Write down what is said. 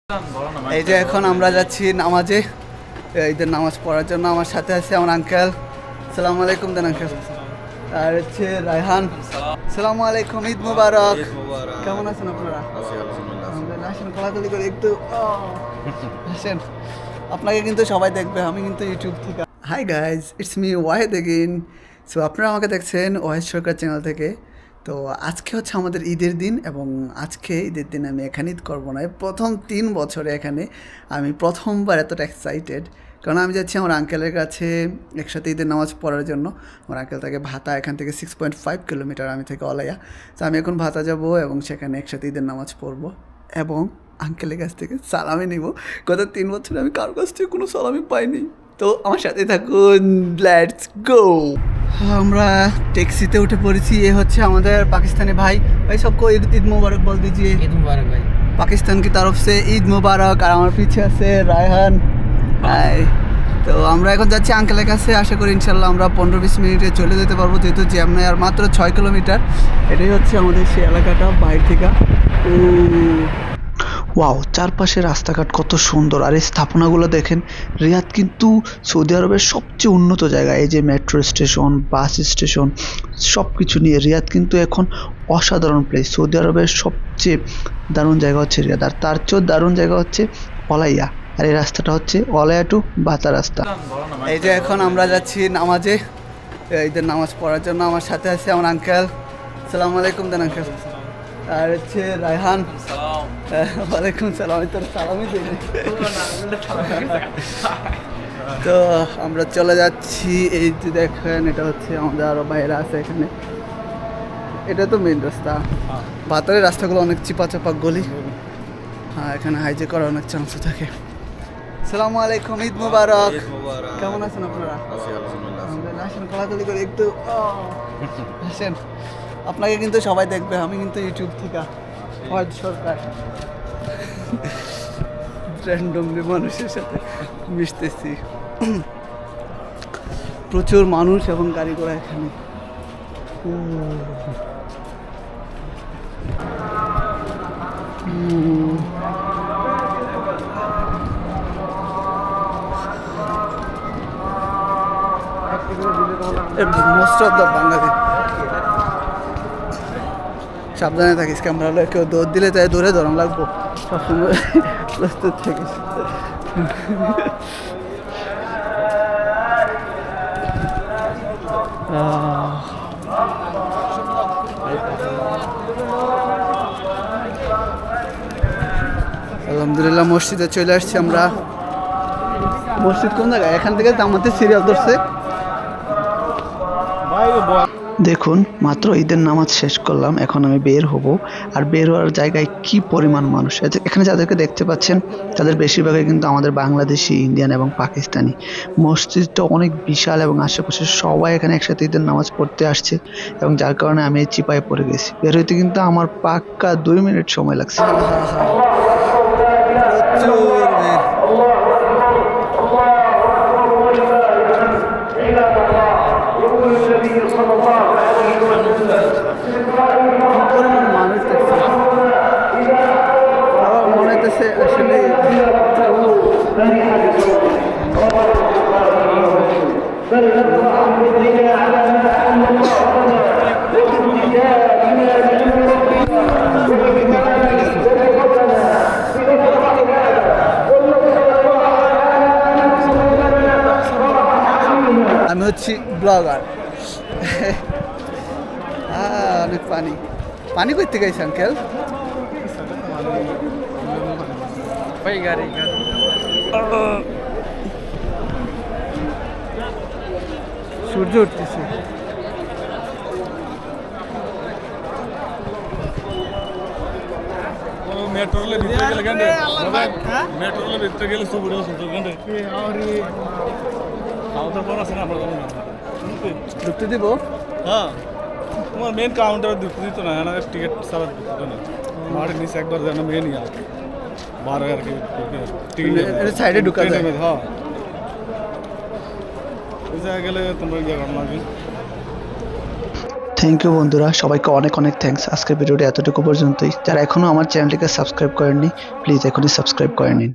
এই যে এখন আমরা যাচ্ছি নামাজে, ঈদের নামাজ পড়ার জন্য। আমার সাথে আছে আমার আঙ্কেল। সালামু আলাইকুম দেন আঙ্কেল। আর হচ্ছে রায়হান। সালামু আলাইকুম, ঈদ মুবারক। কেমন আছেন আপনারা? আলহামদুলিল্লাহ। আসেন কোলাকুলি করে একটু আসেন, আপনাকে কিন্তু সবাই দেখবে, আমি কিন্তু ইউটিউব থেকে। Hi guys, it's me Wahed again. So আপনারা আমাকে দেখছেন ওয়াহেদ সরকার চ্যানেল থেকে। তো আজকে হচ্ছে আমাদের ঈদের দিন, এবং আজকে ঈদের দিন আমি এখানে ঈদ করবো না। প্রথম 3 বছরে এখানে আমি প্রথমবার এতটা এক্সাইটেড, কারণ আমি যাচ্ছি আমার আঙ্কেলের কাছে একসাথে ঈদের নামাজ পড়ার জন্য। আমার আঙ্কেল থাকে ভাতা, এখান থেকে 6.5 কিলোমিটার, আমি থেকে অলাইয়া। তো আমি এখন ভাতা যাব এবং সেখানে একসাথে ঈদের নামাজ পড়বো এবং আঙ্কেলের কাছ থেকে সালামি নিব। গত 3 বছরে আমি কারোর কাছ থেকে কোনো সালামি পাইনি। তো আমার সাথে থাকুন, লেটস গো। আমরা ট্যাক্সিতে উঠে পড়েছি। এ হচ্ছে আমাদের পাকিস্তানি ভাই। ভাই সবকো ঈদ মুবারক বল দিজিए। ईद मुबारक भाई। पाकिस्तान की तरफ से ঈদ মুবারক। আর আমার পিছে আছে রায়হান। হাই। তো আমরা এখন যাচ্ছি আঙ্কেলের কাছে। আশা করি ইনশাল্লাহ আমরা 15-20 মিনিটে চলে যেতে পারবো, যেহেতু জ্যাম নাই। আর মাত্র 6 কিলোমিটার। এটাই হচ্ছে আমাদের সেই এলাকাটা বাইরে থেকে। ওয়াও, চারপাশে রাস্তাঘাট কত সুন্দর, আর এই স্থাপনাগুলো দেখেন। রিয়াদ কিন্তু সৌদি আরবের সবচেয়ে উন্নত জায়গা। এই যে মেট্রো স্টেশন, বাস স্টেশন, সব কিছু নিয়ে রিয়াদ কিন্তু এখন অসাধারণ প্লেস। সৌদি আরবের সবচেয়ে দারুণ জায়গা হচ্ছে রিয়াদ, আর তার চেয়েও দারুণ জায়গা হচ্ছে অলাইয়া। আর এই রাস্তাটা হচ্ছে অলাইয়া টু বাতা রাস্তা। এই যে এখন আমরা যাচ্ছি নামাজে, ঈদের নামাজ পড়ার জন্য। আমার সাথে আছে আমার আঙ্কেল। সালামু আলাইকুম দেন আঙ্কেল। আর হচ্ছে রায়হান। ওয়ালাইকুম সালাম। আমি তোর সালামই দিই। তো আমরা চলে যাচ্ছি। এই যে দেখেন, এটা হচ্ছে আমাদের আরো বাইরে আছে এখানে। এটা তো মেইন রাস্তা। ভাতরের রাস্তাগুলো অনেক চিপা চাপা গলি। হ্যাঁ, এখানে হাইজে করার অনেক চান্স থাকে। সালামু আলাইকুম, ঈদ মুবারক। কেমন আছেন আপনারা? আলহামদুলিল্লাহ। আসেন কোলাকুলি করে একটু আসেন, আপনাকে কিন্তু সবাই দেখবে, আমি কিন্তু ইউটিউব থেকে ওয়াহেদ সরকার। র্যান্ডমলি মানুষের সাথে মিশতেছি। প্রচুর মানুষ এবং গাড়ি ঘোড়া এখানে। মোস্ট অফ দ্য বাঙালি। সাবধানে থাকিস, ক্যামেরা হলে কেউ দৌড় দিলে তাই দৌড়ে ধরন লাগবো, সবসময় প্রস্তুত থাকিস। আলহামদুলিল্লাহ মসজিদে চলে আসছি আমরা। মসজিদ কোন জায়গায়? এখান থেকে জামাতে সিরিয়াল ধরছে। দেখুন, মাত্র ঈদের নামাজ শেষ করলাম, এখন আমি বের হব। আর বের হওয়ার জায়গায় কি পরিমাণ মানুষ! এখানে যাদেরকে দেখতে পাচ্ছেন তাদের বেশিরভাগই কিন্তু আমাদের বাংলাদেশি, ইন্ডিয়ান এবং পাকিস্তানি। মসজিদটা অনেক বিশাল এবং আশেপাশে সবাই এখানে একসাথে ঈদের নামাজ পড়তে আসছে, এবং যার কারণে আমি চিপায় পড়ে গেছি। বের হইতে কিন্তু আমার পাক্কা 2 মিনিট সময় লাগছে। আমি হচ্ছি ব্লগার। অনেক পানি। পানি করতে গেছি আঙ্কেল। সূর্য উঠতেছে। मेट्रोले भित्र गेले गंडे मेट्रोले भित्र गेले सुबुडे सुतो गंडे आउरी काउंटर पर আছে না আমরা জানি না ঢুকতে দিব। হ্যাঁ, তোমার মেন কাউন্টার ঢুকতে দিত না, না টিকিট সারা দিত না। মার নিচে একবার জানা মেন ইয়া 12000 কি টিকিট এর সাইডে ঢুকা যায়। হ্যাঁ, ওই জায়গায় গেলে তোমরা ইয়া করো না। থ্যাংক ইউ বন্ধুরা, সবাইকে অনেক অনেক থ্যাঙ্কস। আজকের ভিডিওটি এতটুকু পর্যন্তই। যারা এখনও আমার চ্যানেলটিকে সাবস্ক্রাইব করেননি, প্লিজ এখনই সাবস্ক্রাইব করে নিন।